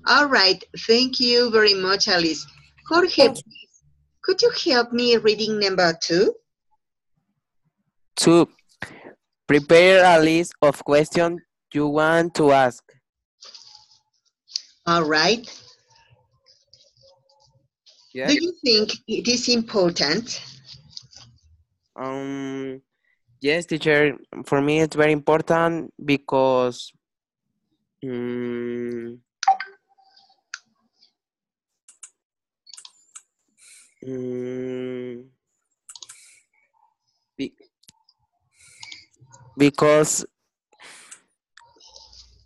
All right, thank you very much, Alice. Jorge, could you help me reading number 2? 2. Prepare a list of questions you want to ask. All right. Yes. Do you think it is important? Yes, teacher. For me, it's very important because mm, mm, be- because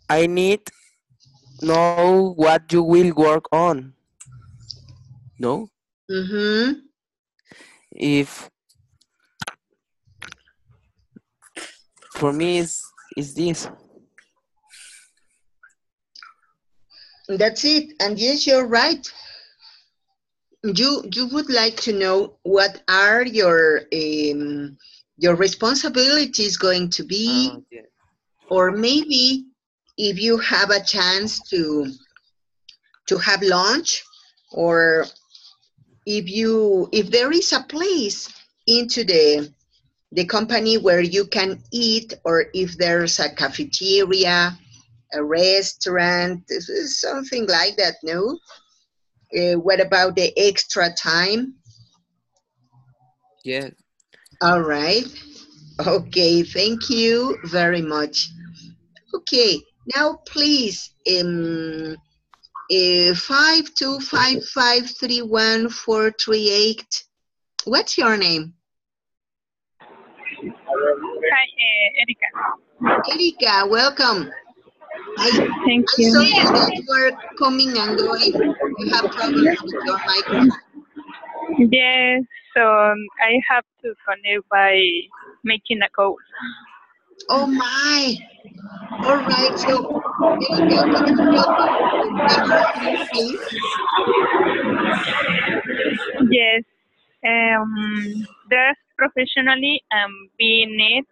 I need know what you will work on. No, Mm-hmm. if for me is this. That's it. And yes, you're right. You would like to know what are your responsibilities going to be, Yeah. or maybe if you have a chance to have lunch, or if there is a place into the company where you can eat, or if there's a cafeteria, a restaurant, something like that. No. What about the extra time? Yes. All right. Okay, thank you very much. Okay, now please, 525531438. What's your name? Hi, Erika. Erika, welcome. I Thank you. saw you that you are coming and going. You have problems with your microphone. Yes, so I have to connect by making a call. Oh my. All right, so Erika, could you help me with number 3, please? Yes, dress professionally and be neat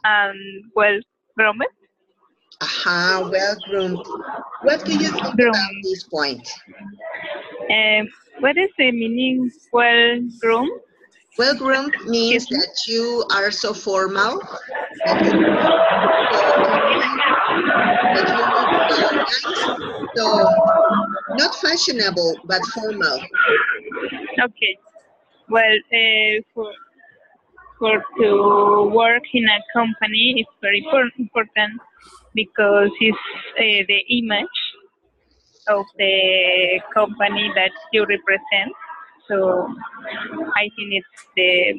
and well groomed. Well groomed. What do you think about Groom. this point? What is the meaning well groomed? Well groomed means Excuse me. that you are so formal, that you look so clean, that you look so nice. So not fashionable, but formal. Okay. Well, for to work in a company is very important because it's the image of the company that you represent. So I think it's the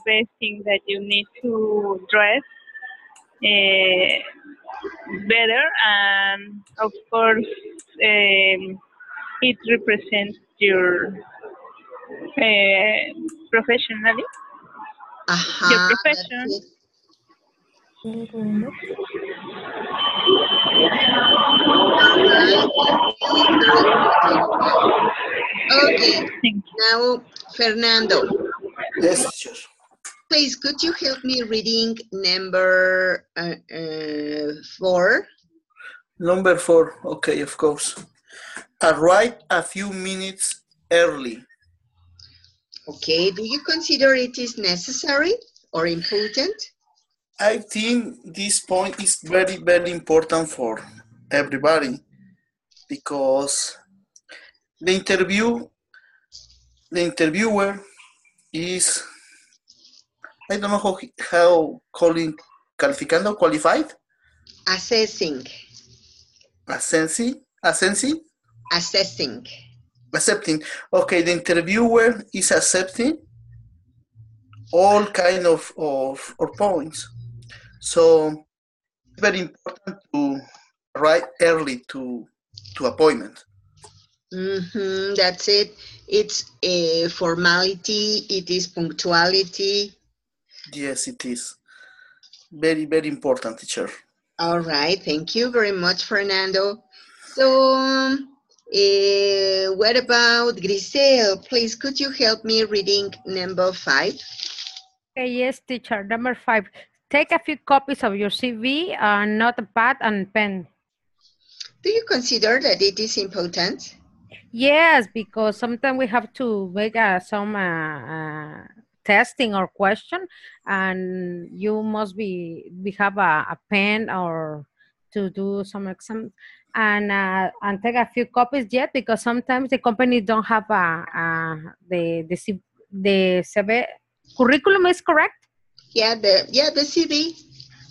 best thing that you need to dress better, and of course it represents your professionally your That's profession. it. All right, thank you very much, Erika. Okay, Thank now Fernando, Yes, teacher. please could you help me reading number 4? Number 4. Okay, of course. Arrive a few minutes early. Okay, do you consider it is necessary or important? I think this point is very, very important for everybody because the interviewer is, I don't know how calling calificando, qualified, Assessing. assessing, Assessing. accepting. Okay, the interviewer is accepting all kind of points. So it's very important to arrive early to appointment. That's it. It's a formality. It is punctuality. Yes, it is. Very, very important, teacher. All right. Thank you very much, Fernando. So, what about Grisel? Please, could you help me reading number 5? Okay, yes, teacher. Number 5. Take a few copies of your CV, not a pad and pen. Do you consider that it is important? Yes, because sometimes we have to make some testing or question, and you must we have a pen or to do some exam and take a few copies yet because sometimes the company don't have the CV curriculum is correct. Yeah, the CV.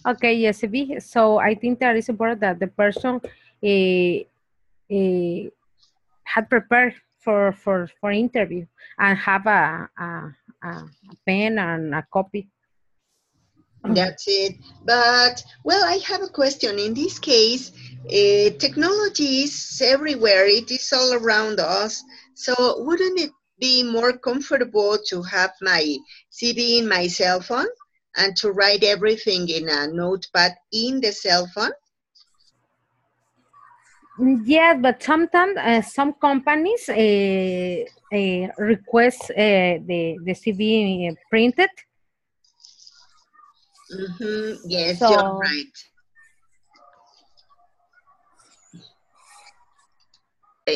Okay, yes, CV. So I think that is important that the person uh, uh, had prepared for interview and have a pen and a copy. That's it. But, well, I have a question. In this case, technology is everywhere. It is all around us. So wouldn't it be more comfortable to have my CV in my cell phone and to write everything in a notepad in the cell phone? Yeah, but sometimes some companies request the CV printed. Yes, you're So right.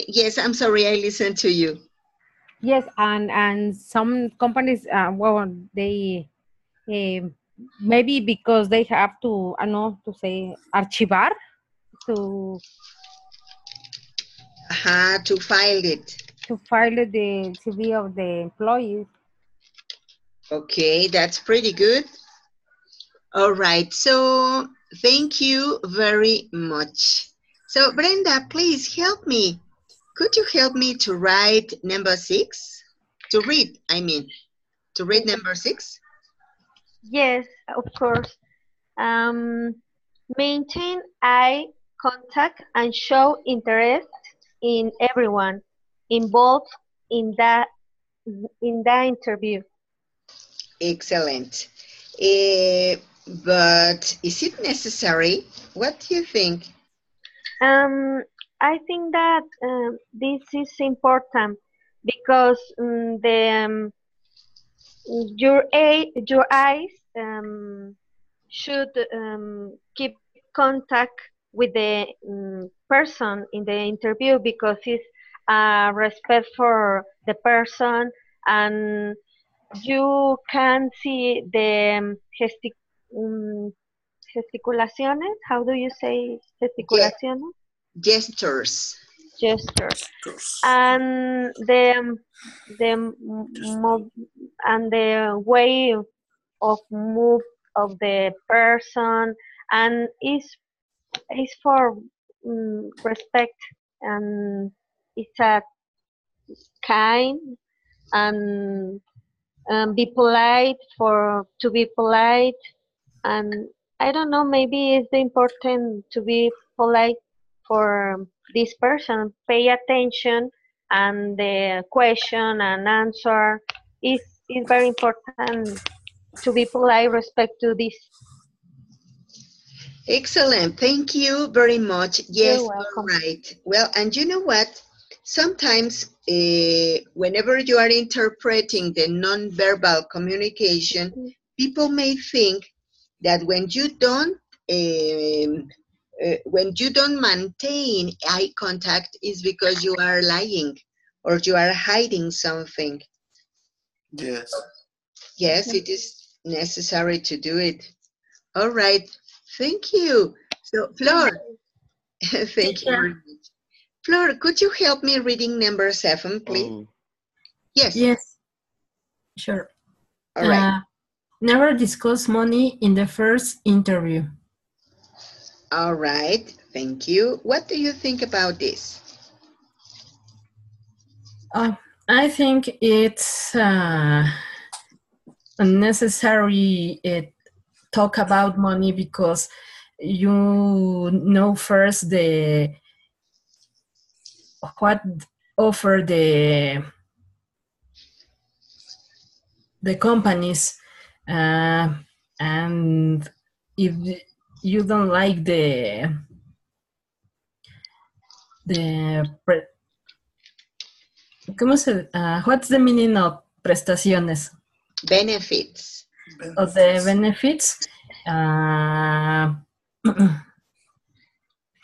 Yes, I'm sorry, I listened to you. yes, and some companies well they uh, maybe because they have to I don't know to say archivar to To file it. file the CV of the employees. Okay, that's pretty good. All right, so thank you very much. So Brenda, please help me. Could you help me to write number 6? To read, I mean, to read number 6? Yes, of course. Um, Maintain eye contact and show interest in everyone involved in the interview. Excellent. But is it necessary? What do you think? I think that this is important because your eyes should keep contact with the person in the interview because it's respect for the person and you can see the um, gesticulaciones. How do you say Yes, gesticulaciones? gestures. Gesture Gestures. and the and the way of move of the person and is for respect and it's a kind and be polite for to be polite and I don't know maybe it's important to be polite for this person pay attention and the question and answer is very important to be polite respect to this. Excellent. Thank you very much. You're Yes, you're welcome. right. Well, and you know what? Sometimes, whenever you are interpreting the nonverbal communication, people may think that when you don't maintain eye contact is because you are lying or you are hiding something. Yes. Yes, it is necessary to do it. All right. Thank you. So, Flor, thank you Teacher. very much. Flor, could you help me reading number 7, please? Yes. Yes, sure. All right. Never discuss money in the first interview. All right. Thank you. What do you think about this? I think it's unnecessary talk about money because you know first the what offer the companies and if you don't like ¿cómo se what's the meaning of prestaciones Benefits. of the benefits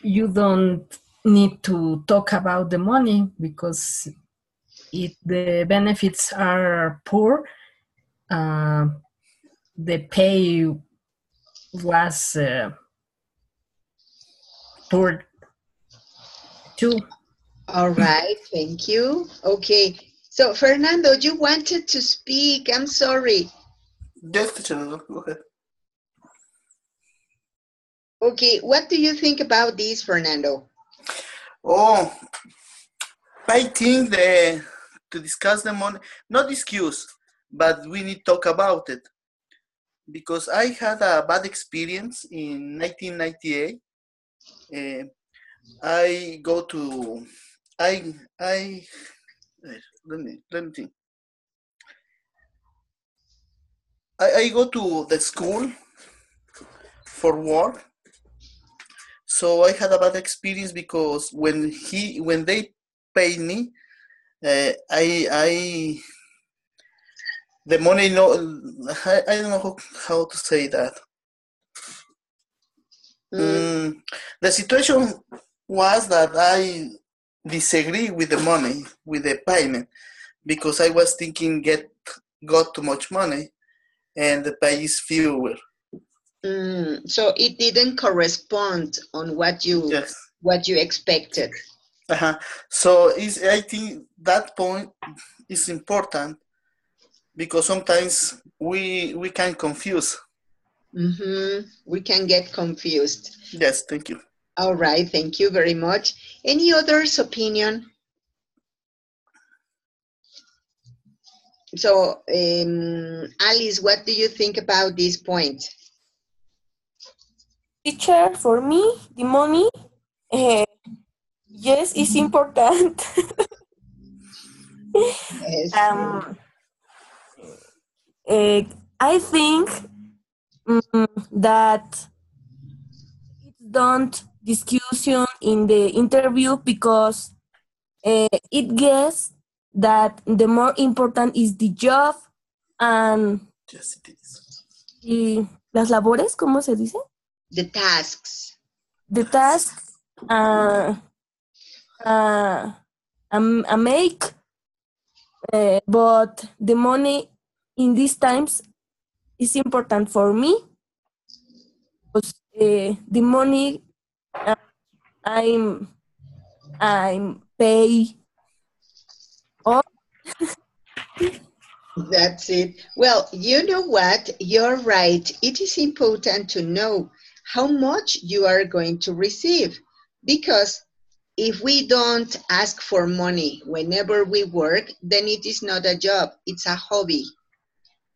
you don't need to talk about the money, because if the benefits are poor, the pay was poor too. All right, thank you. Okay, so Fernando, you wanted to speak. I'm sorry. Yes, teacher, go ahead. Okay, what do you think about this, Fernando? Oh, I think to discuss the money, not excuse, but we need to talk about it. Because I had a bad experience in 1998. I go to, I, let me think. I go to the school for work. So I had a bad experience because when they paid me, I the money, no, I don't know how to say that. The situation was that I disagree with the money, with the payment, because I was thinking got too much money and the pay is fewer. So it didn't correspond on what you Yes. Expected. So I think that point is important because sometimes we can confuse. We can get confused. Yes, thank you. All right, thank you very much. Any others' opinion? So, Alice, what do you think about this point? Teacher, for me, the money, yes, it's important. Yes. I think that it's don't discussion in the interview because it guess that the more important is the job and yes, it is. Y las labores, ¿cómo se dice? The tasks. The task make, but the money in these times is important for me because the money I'm pay all. That's it. Well, you know what? You're right. It is important to know how much you are going to receive, because if we don't ask for money whenever we work, then it is not a job, it's a hobby.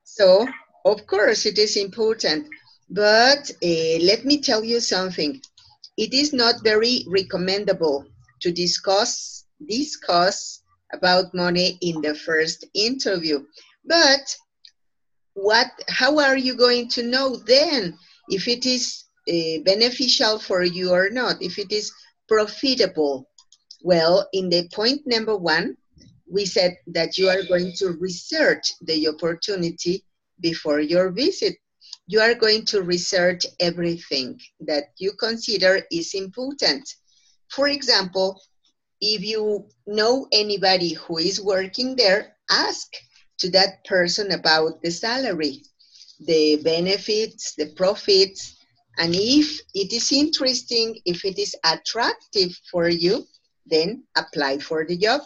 So, of course, it is important. But let me tell you something. It is not very recommendable to discuss about money in the first interview. But how are you going to know then if it is beneficial for you or not, if it is profitable? Well, in the point number 1, we said that you are going to research the opportunity before your visit. You are going to research everything that you consider is important. For example, if you know anybody who is working there, ask to that person about the salary, the benefits, the profits, and if it is interesting, if it is attractive for you, then apply for the job.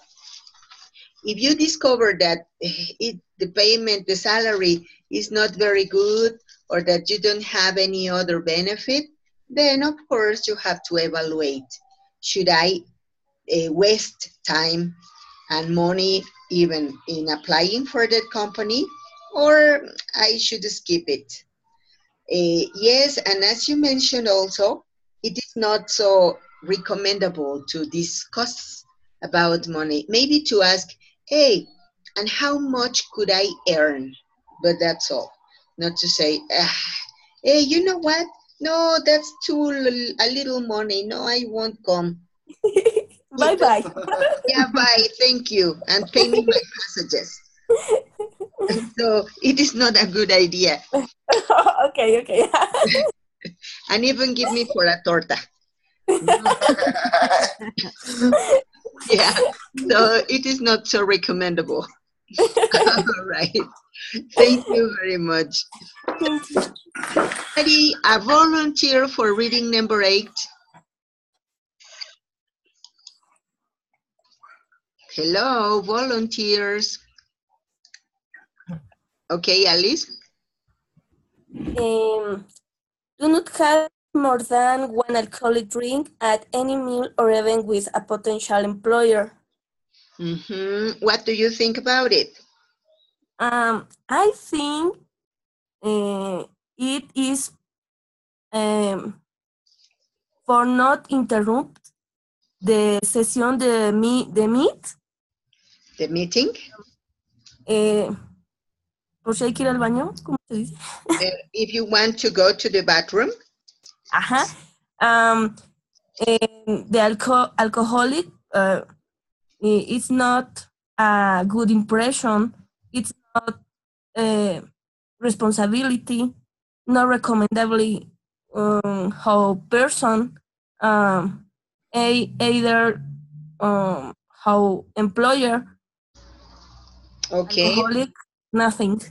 If you discover that the payment, the salary is not very good, or that you don't have any other benefit, then of course you have to evaluate. Should I waste time and money even in applying for that company, or I should skip it? Yes, and as you mentioned also, it is not so recommendable to discuss about money. Maybe to ask, hey, and how much could I earn? But that's all. Not to say, hey, you know what? No, that's a little money. No, I won't come. Bye-bye. Yeah, bye, thank you, and pay me my passages. So it is not a good idea. Okay. And even give me for a torta. Yeah, so it is not so recommendable. All right. Thank you very much. Thank you. Ready? A volunteer for reading number 8. Hello, volunteers. Okay, Alice. Do not have more than one alcoholic drink at any meal or event with a potential employer. What do you think about it? I think it is for not interrupt the session de meet. The meeting? Por si hay que ir al baño, ¿cómo se dice? If you want to go to the bathroom. Ajá. The alcoholic it's not a good impression. It's not responsibility, not recommendably how person, either how employer, Okay. alcoholic, nothing.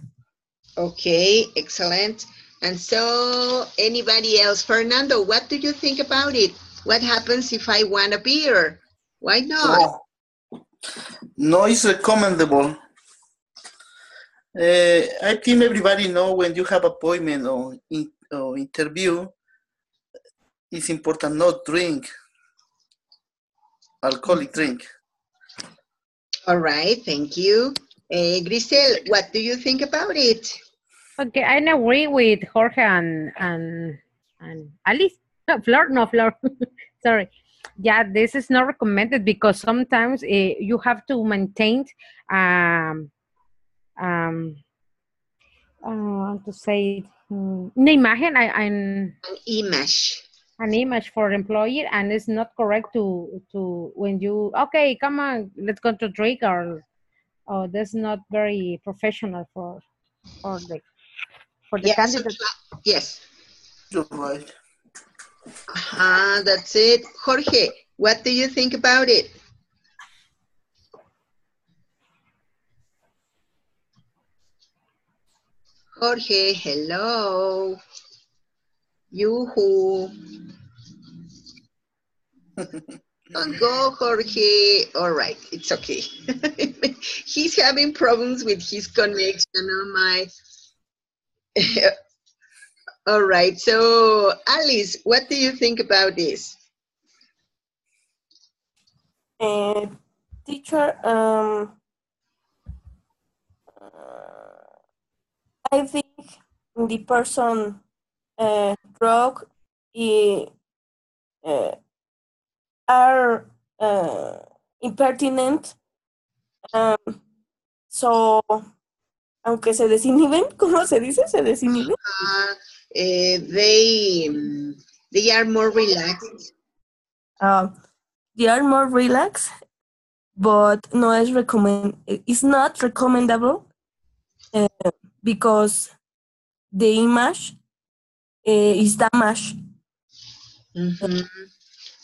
Okay, excellent. And so, anybody else? Fernando, what do you think about it? What happens if I want a beer? Why not? Oh, no, it's recommendable. I think everybody know when you have appointment or interview, it's important not drink alcoholic drink. All right, thank you. Grisel, what do you think about it? Okay, I agree with Jorge and Alice. No, Flor. Sorry. Yeah, this is not recommended because sometimes you have to maintain to say una imagen An image. an image for employee, and it's not correct to when you okay, come on, let's go to drink, or that's not very professional for the Yeah, candidate. yes. You're right. That's it. Jorge, what do you think about it? Jorge, hello. Yoo-hoo. Don't go, Jorge. All right, it's okay. He's having problems with his connection. Oh my. All right, so Alice, what do you think about this? Teacher, I think the person drug are impertinent. So, aunque se desinhiben, ¿cómo se dice? Se desinhiben. They are more relaxed. They are more relaxed, but no es it's not recommendable because the image is damaged.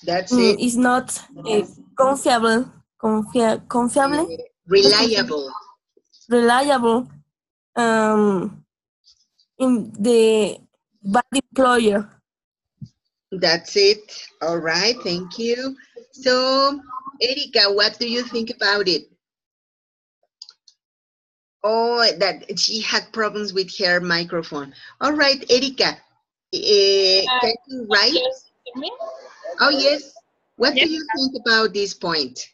That's it. It's not confiable. Reliable. In the bad employer. That's it. All right, thank you. So, Erika, what do you think about it? Oh, that she had problems with her microphone. All right, Erika, can you write? Oh, yes. What do you think about this point?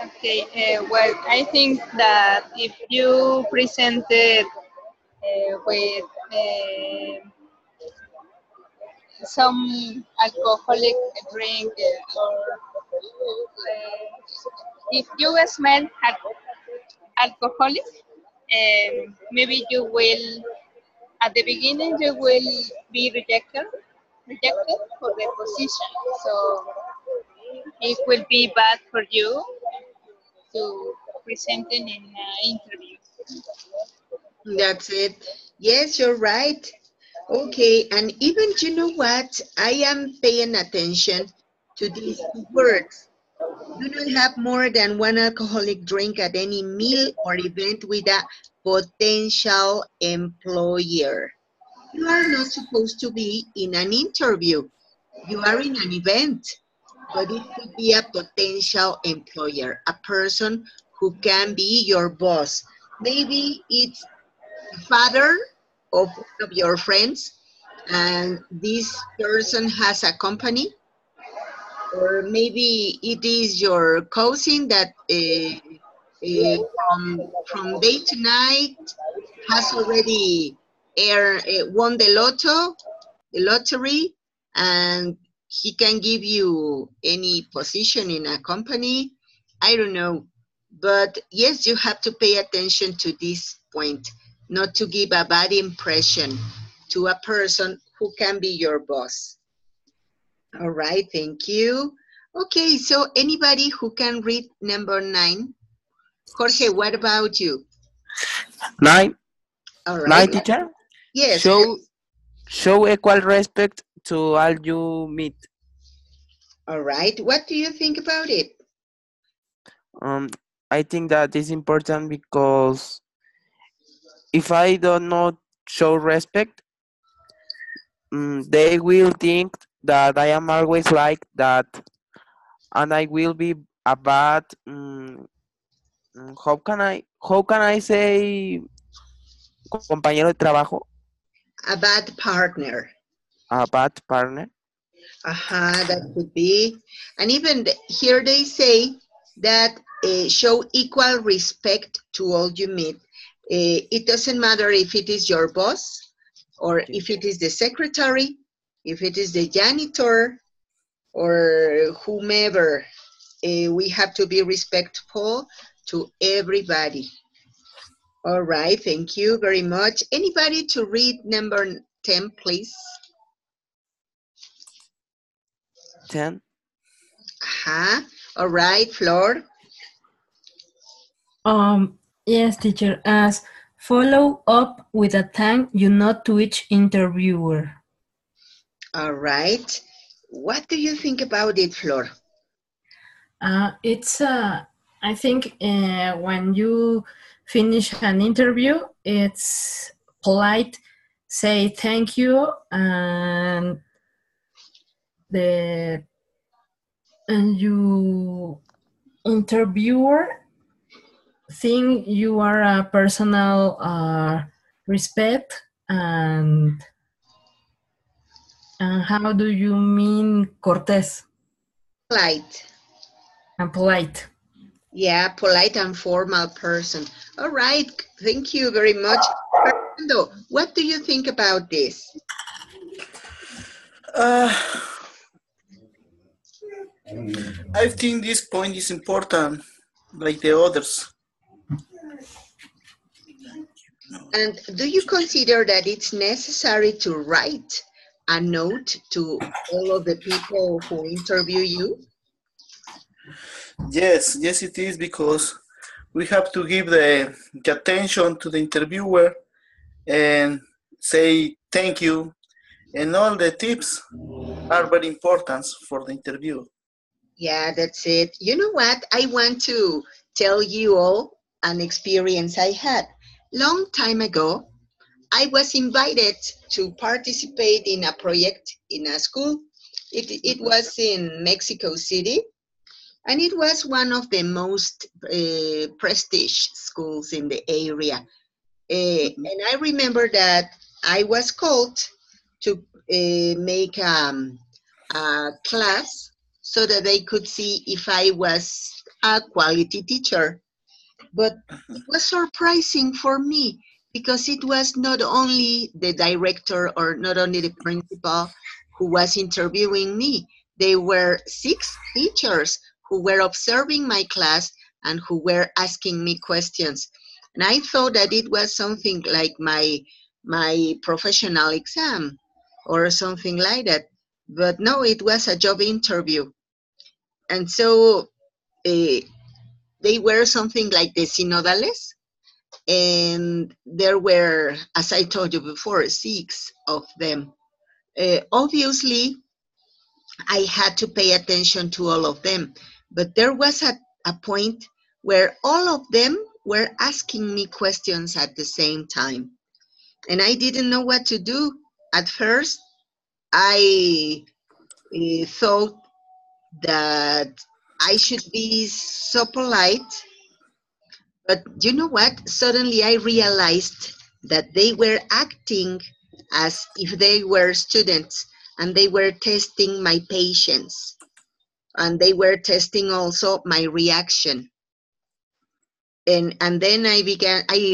Okay, well, I think that if you presented with some alcoholic drink or if you smell alcoholic, maybe you will, at the beginning, you will be rejected for the position. So it will be bad for you to present in an interview. That's it. Yes, you're right. Okay, and even, you know what? I am paying attention to these words. Do not have more than one alcoholic drink at any meal or event with a potential employer. You are not supposed to be in an interview. You are in an event, but it could be a potential employer, a person who can be your boss. Maybe it's the father of one of your friends, and this person has a company, or maybe it is your cousin that from day to night has already won the lottery, and he can give you any position in a company. I don't know. But yes, you have to pay attention to this point, not to give a bad impression to a person who can be your boss. All right, thank you. Okay, so anybody who can read number 9? Jorge, what about you? 9. All right. 9, teacher. Yes, Show equal respect to all you meet. all right. What do you think about it? Um, I think that is important because if I do not show respect, they will think that I am always like that, and I will be a bad. How can I say compañero de trabajo? A bad partner. A bad partner. That could be. And even here they say that show equal respect to all you meet. It doesn't matter if it is your boss or if it is the secretary, if it is the janitor or whomever. We have to be respectful to everybody. All right, thank you very much. Anybody to read number 10, please? 10. All right, Flor. Yes, teacher. As follow up with a thank you note to each interviewer. All right. What do you think about it, Flor? It's I think when you finish an interview, it's polite, say thank you, and you interviewer think you are a personal respect, and how do you mean cortés Polite. and polite? Yeah, polite and formal person. All right. Thank you very much. Fernando, what do you think about this? I think this point is important, like the others. And do you consider that it's necessary to write a note to all of the people who interview you? Yes, it is, because we have to give the attention to the interviewer and say thank you, and all the tips are very important for the interview. Yeah, that's it. You know what? I want to tell you all an experience I had. Long time ago, I was invited to participate in a project in a school. It was in Mexico City, and it was one of the most prestige schools in the area. And I remember that I was called to make a class so that they could see if I was a quality teacher. But it was surprising for me because it was not only the director or not only the principal who was interviewing me. They were 6 teachers who were observing my class and who were asking me questions. And I thought that it was something like my professional exam or something like that. But no, it was a job interview. And so uh, they were something like the synodales, and there were, as I told you before, 6 of them. Obviously, I had to pay attention to all of them, But there was a point where all of them were asking me questions at the same time. And I didn't know what to do. At first, I thought that I should be so polite. But you know what? Suddenly I realized that they were acting as if they were students and they were testing my patience and they were testing also my reaction. And then I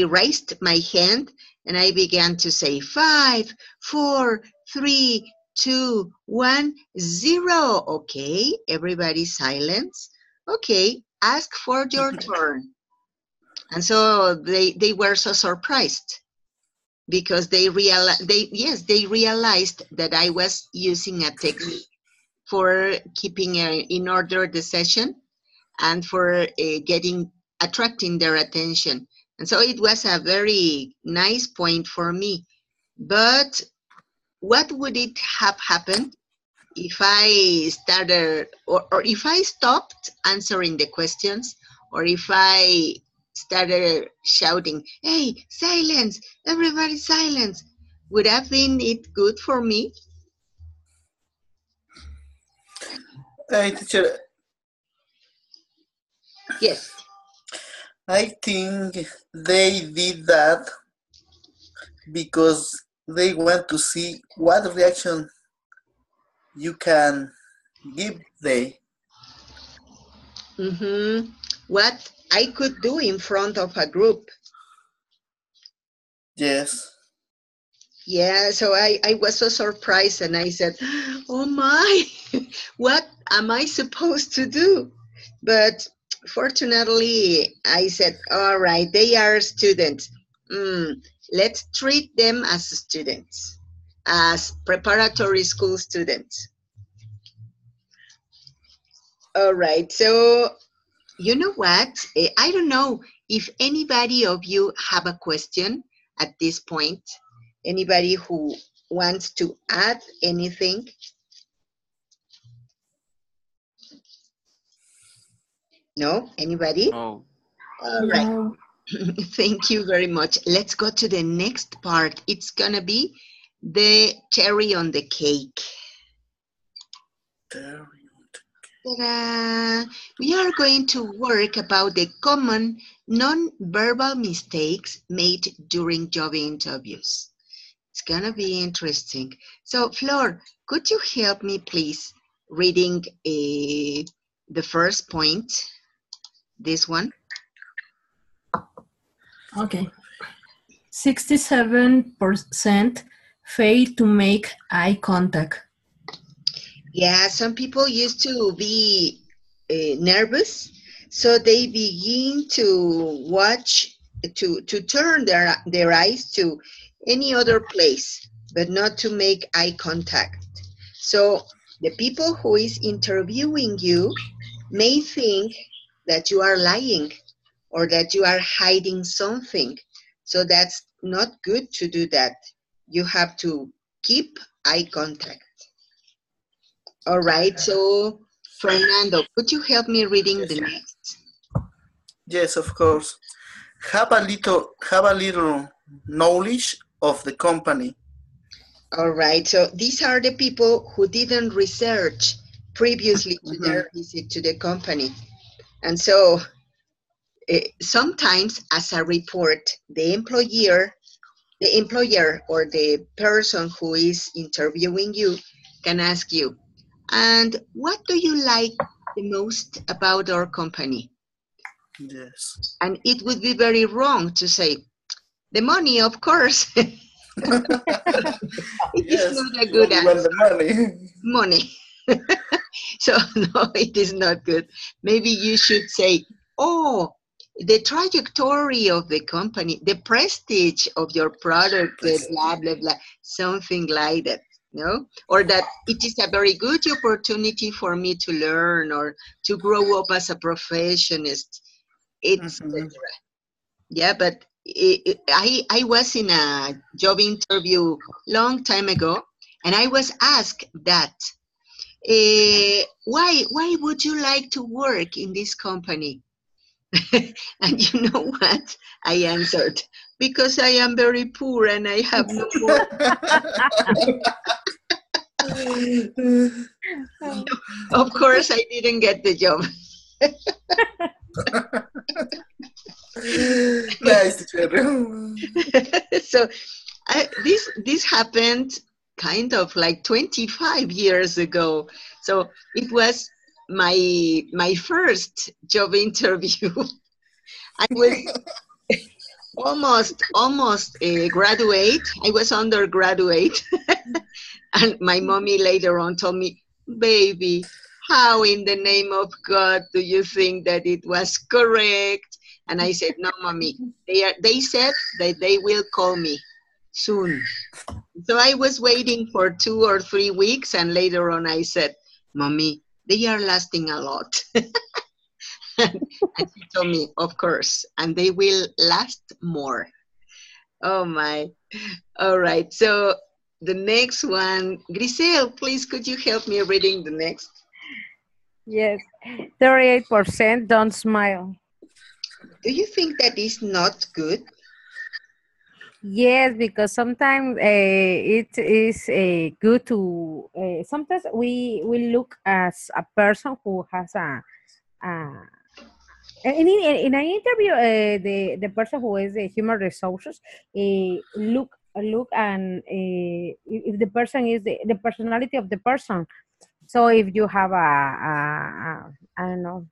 raised my hand and I began to say 5, 4, 3, 2, 1, 0. Okay, everybody silence. Okay, ask for your turn. And so they were so surprised because they realized that I was using a technique for keeping in order the session and for attracting their attention. And so it was a very nice point for me. But what would it have happened if I started or if I stopped answering the questions, or if I started shouting, hey, silence, everybody silence? Would have been it good for me? Hey, teacher, Yes. I think they did that because they want to see what reaction you can give them. What I could do in front of a group. Yes. Yeah, so I was so surprised and I said, oh my, what am I supposed to do? But fortunately, I said, all right, they are students. Let's treat them as students, as preparatory school students. All right, so you know what? I don't know if anybody of you have a question at this point. Anybody who wants to add anything? No? Anybody? No. All right. No. Thank you very much. Let's go to the next part. It's going to be the cherry on the cake. Ta-da! We are going to work about the common non-verbal mistakes made during job interviews. It's going to be interesting. So, Flor, could you help me, please, reading the first point, this one? Okay. 67% fail to make eye contact. Yeah, some people used to be nervous, so they begin to watch, to turn their eyes to any other place, but not to make eye contact. So the people who is interviewing you may think that you are lying or that you are hiding something. So that's not good to do that. You have to keep eye contact. All right, so Fernando, could you help me reading the next? Yes, of course. Have a little knowledge of the company. All right, so these are the people who didn't research previously to their visit to the company. And so sometimes as a report, the employer or the person who is interviewing you can ask you, and what do you like the most about our company? Yes. And it would be very wrong to say, the money, of course. It Yes, is not a good only want answer. the money. Money. So, no, it is not good. Maybe you should say, oh, the trajectory of the company, the prestige of your product, blah, blah, blah, something like that. No? Or that it is a very good opportunity for me to learn or to grow up as a professionist, etc. Yeah, but I was in a job interview long time ago, and I was asked that, why would you like to work in this company? And you know what? I answered, because I am very poor and I have no more. Of course, I didn't get the job. Nice, teacher. So this happened kind of like 25 years ago. So it was my first job interview. I was almost a graduate. I was undergraduate. And my mommy later on told me, baby, how in the name of God do you think that it was correct? And I said, no, mommy, they said that they will call me soon. So I was waiting for 2 or 3 weeks, and later on I said, mommy, they are lasting a lot. And she told me, of course, and they will last more. Oh my. All right. So the next one, Grisel, please could you help me reading the next? Yes, 38% don't smile. Do you think that is not good? Yes, because sometimes it is good to. Sometimes we look as a person who has a in an interview, the person who is the human resources look and if the person is the personality of the person. So if you have a I don't know,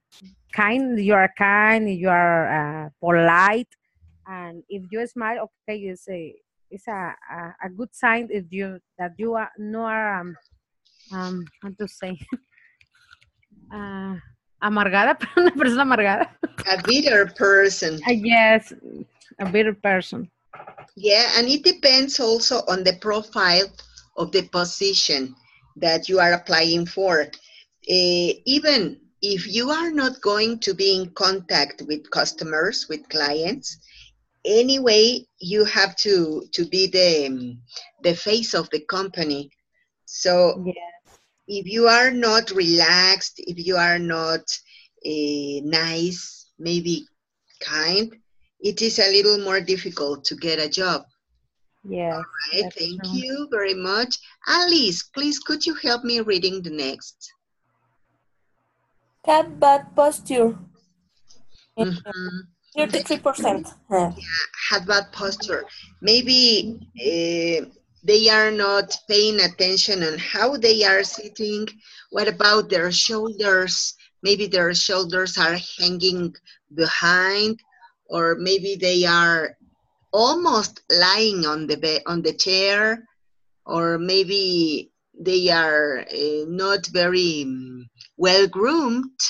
you are kind, you are polite, and if you smile, okay, it's a good sign if you that you are no are how to say amargada, una persona amargada. A bitter person. Yes, a bitter person. Yeah, and it depends also on the profile of the position that you are applying for. Even if you are not going to be in contact with customers, with clients, anyway, you have to be the face of the company. So Yeah. if you are not relaxed, if you are not nice, maybe kind, it is a little more difficult to get a job. Yes, Right, that's thank true. you very much. Alice, please could you help me reading the next? Have bad posture. Mhm. 33%. Have bad posture. Maybe they are not paying attention on how they are sitting. What about their shoulders? Maybe their shoulders are hanging behind, or maybe they are almost lying on the bed, on the chair, or maybe they are not very well groomed.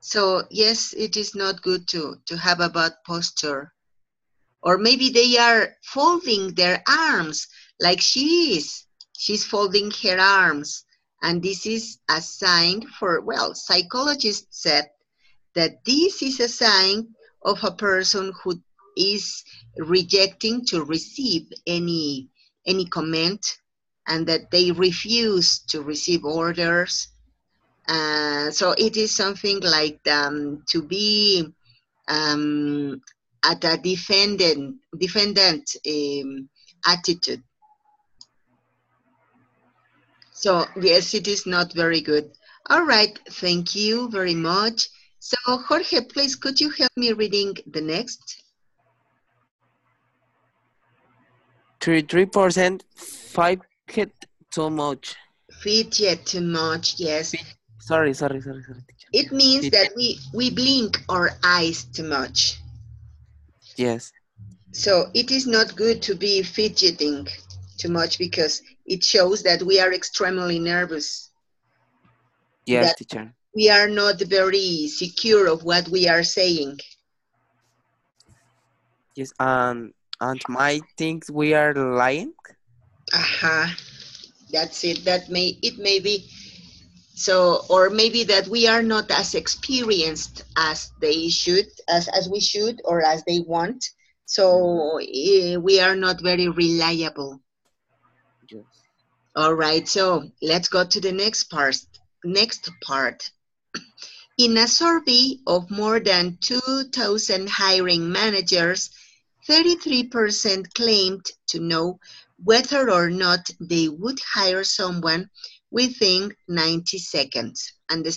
So yes, it is not good to have a bad posture. Or maybe they are folding their arms like she is. She's folding her arms. And this is a sign for, well, psychologists said that this is a sign of a person who is rejecting to receive any comment, and that they refuse to receive orders. So it is something like to be um, at a defendant attitude. So yes, it is not very good. All right, thank you very much. So Jorge, please, could you help me reading the next? 33% fidget too much. Fidget too much, yes. Sorry, teacher. It means Fidget. that we blink our eyes too much. Yes. So it is not good to be fidgeting too much, because it shows that we are extremely nervous, Yes, that teacher. we are not very secure of what we are saying. Yes, and my thinks we are lying. Aha, that's it. It may be so, or maybe that we are not as experienced as they should, as we should, or as they want. So we are not very reliable. Yes. All right, so let's go to the next part. next part. In a survey of more than 2,000 hiring managers, 33% claimed to know whether or not they would hire someone within 90 seconds. And the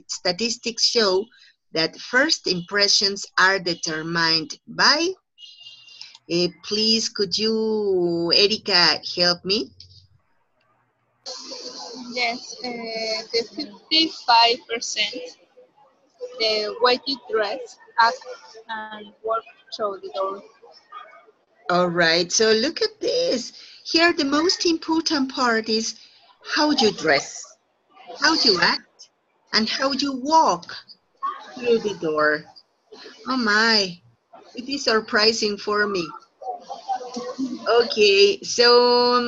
statistics show that first impressions are determined by, please could you, Erika, help me? Yes, the 55%, the way you dress, act, and walk through the door. All right, so look at this. Here, the most important part is how you dress, how you act, and how you walk through the door. Oh my, it is surprising for me. Okay, so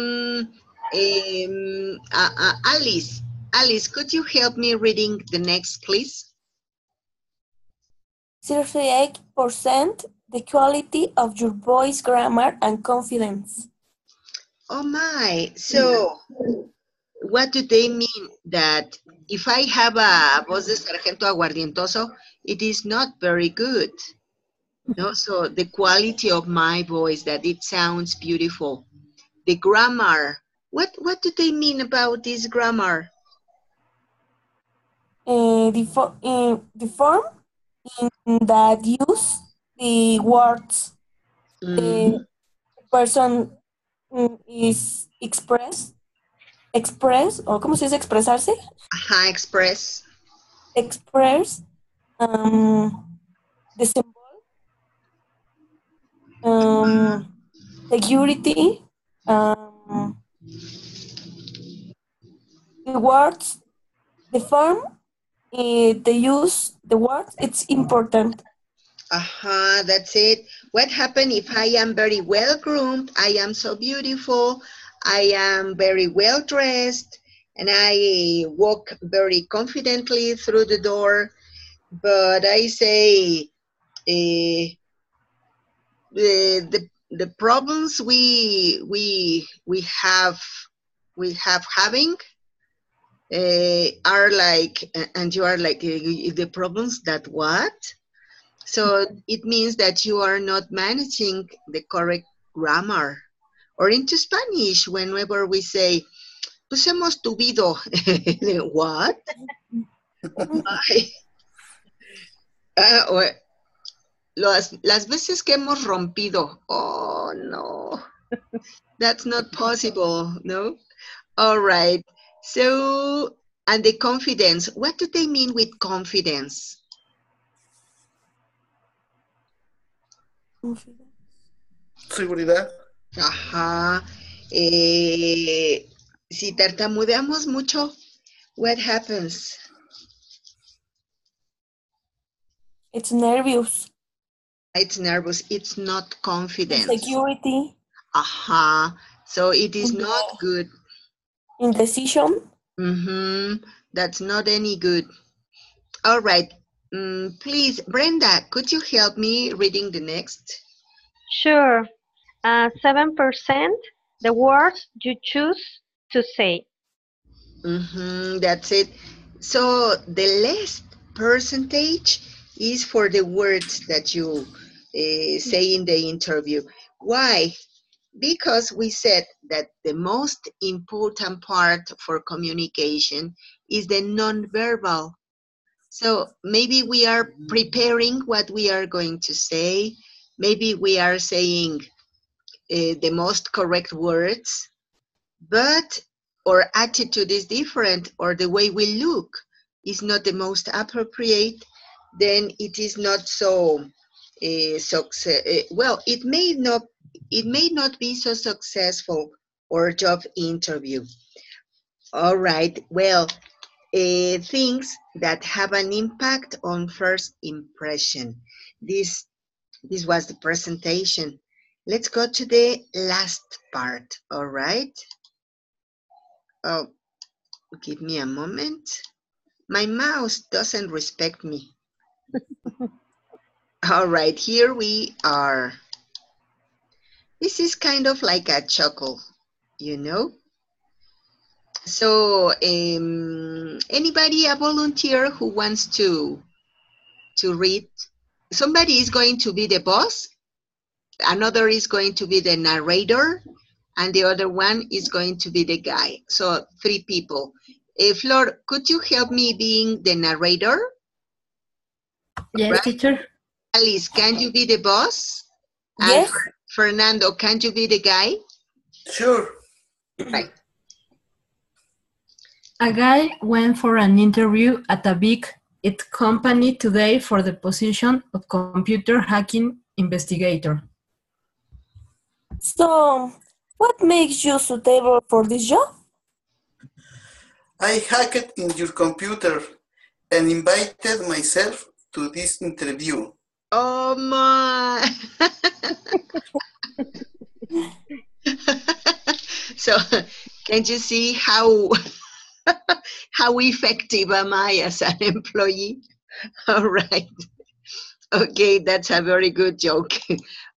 Alice, could you help me reading the next, please? 38% the quality of your voice, grammar, and confidence. Oh my, so what do they mean that if I have a voz de sargento aguardientoso, it is not very good? No, so the quality of my voice, that it sounds beautiful. The grammar, what do they mean about this grammar? The form in that use the words the person is express, o ¿cómo se dice expresarse? Ajá, express. Express, desenvolve, security, the words, the form, the use, the words, it's important. Aha, that's it. What happens if I am very well groomed, I am so beautiful, I am very well dressed, and I walk very confidently through the door, but I say the problems we have having are like, and you are like, the problems that what? So it means that you are not managing the correct grammar. Or into Spanish, whenever we say, pues hemos tuvido, what? Or, las veces que hemos rompido. Oh, no. That's not possible, no? All right. So, and the confidence. What do they mean with confidence? Seguridad. Ajá. Si tartamudeamos mucho, what happens? It's nervous. It's nervous. It's not confidence. Insecurity. Aha. So it is not good. Indecision. That's not any good. All right. Please, Brenda, could you help me reading the next? Sure. 7% the words you choose to say. That's it. So the less percentage is for the words that you say in the interview. Why? Because we said that the most important part for communication is the nonverbal. So maybe we are preparing what we are going to say. Maybe we are saying the most correct words, but our attitude is different, or the way we look is not the most appropriate, then it is not so well, it may not be so successful, or job interview. All right, well, things that have an impact on first impression. This was the presentation. Let's go to the last part. All right. Oh, give me a moment. My mouse doesn't respect me. All right, here we are. This is kind of like a chuckle, you know? So, anybody, a volunteer who wants to read? Somebody is going to be the boss, another is going to be the narrator, and the other one is going to be the guy. So 3 people. Flor, could you help me being the narrator? Yes, Right? teacher. Alice, can you be the boss? Yes. And Fernando, can you be the guy? Sure. Right. A guy went for an interview at a big IT company today for the position of computer hacking investigator. So, what makes you suitable for this job? I hacked in your computer and invited myself to this interview. Oh my. So, can you see how how effective am I as an employee? All right. Okay, that's a very good joke.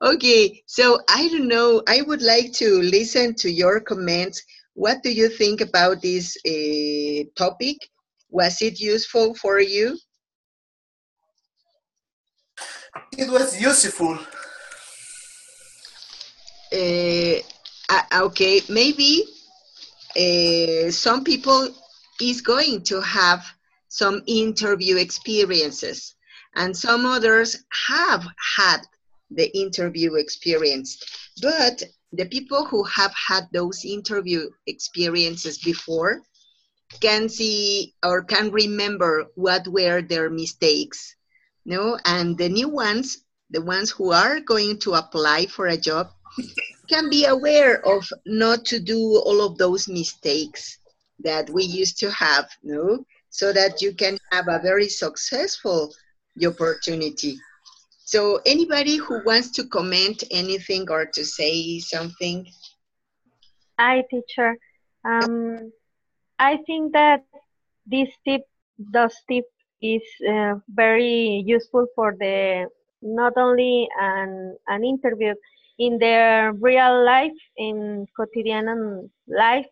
Okay, so I don't know. I would like to listen to your comments. What do you think about this topic? Was it useful for you? It was useful. Okay, maybe some people is going to have some interview experiences, and some others have had the interview experience. But the people who have had those interview experiences before can see or can remember what were their mistakes, no? And the new ones, the ones who are going to apply for a job, can be aware of not to do all of those mistakes that we used to have, no? So that you can have a very successful opportunity. So anybody who wants to comment anything or to say something? Hi, teacher. Um, I think that this those tip is very useful for the not only an interview in the real life, in quotidian life,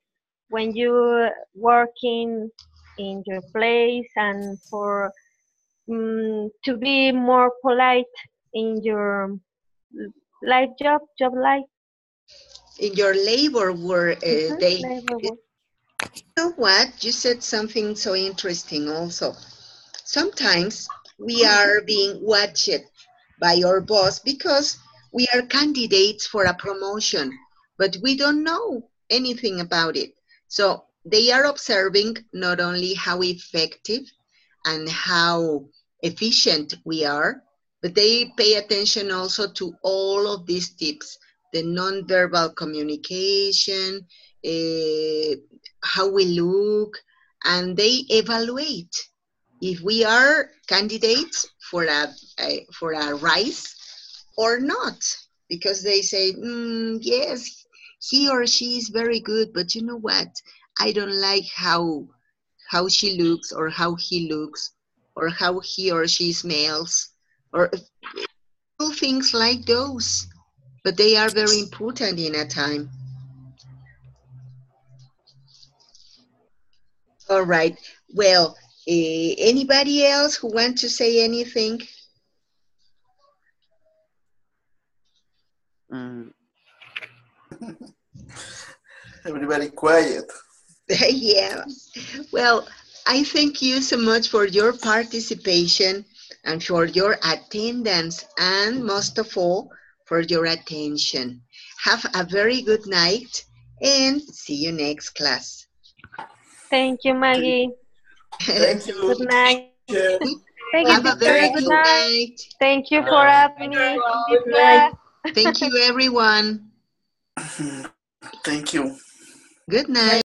when you working in your place, and for to be more polite in your life job life. In your labor work daily. Labor You work. know what? You said something so interesting also. Sometimes we are being watched by our boss because we are candidates for a promotion, but we don't know anything about it. So they are observing not only how effective and how efficient we are, but they pay attention also to all of these tips, the nonverbal communication, eh, how we look, and they evaluate if we are candidates for a rise or not, because they say, yes, he or she is very good, but you know what? I don't like how she looks or how he looks or how he or she smells or things like those. But they are very important in a time. All right. Well, anybody else who want to say anything? Mm, Everybody quiet. Yeah. Well, I thank you so much for your participation and for your attendance, and most of all, for your attention. Have a very good night and see you next class. Thank you, Maggie. Thank you, Good night. teacher. Thank you, Have a teacher. very Good good you. night. night. Thank you for having me in this Good night. class. Thank you, everyone. Thank you. Good Bye. night.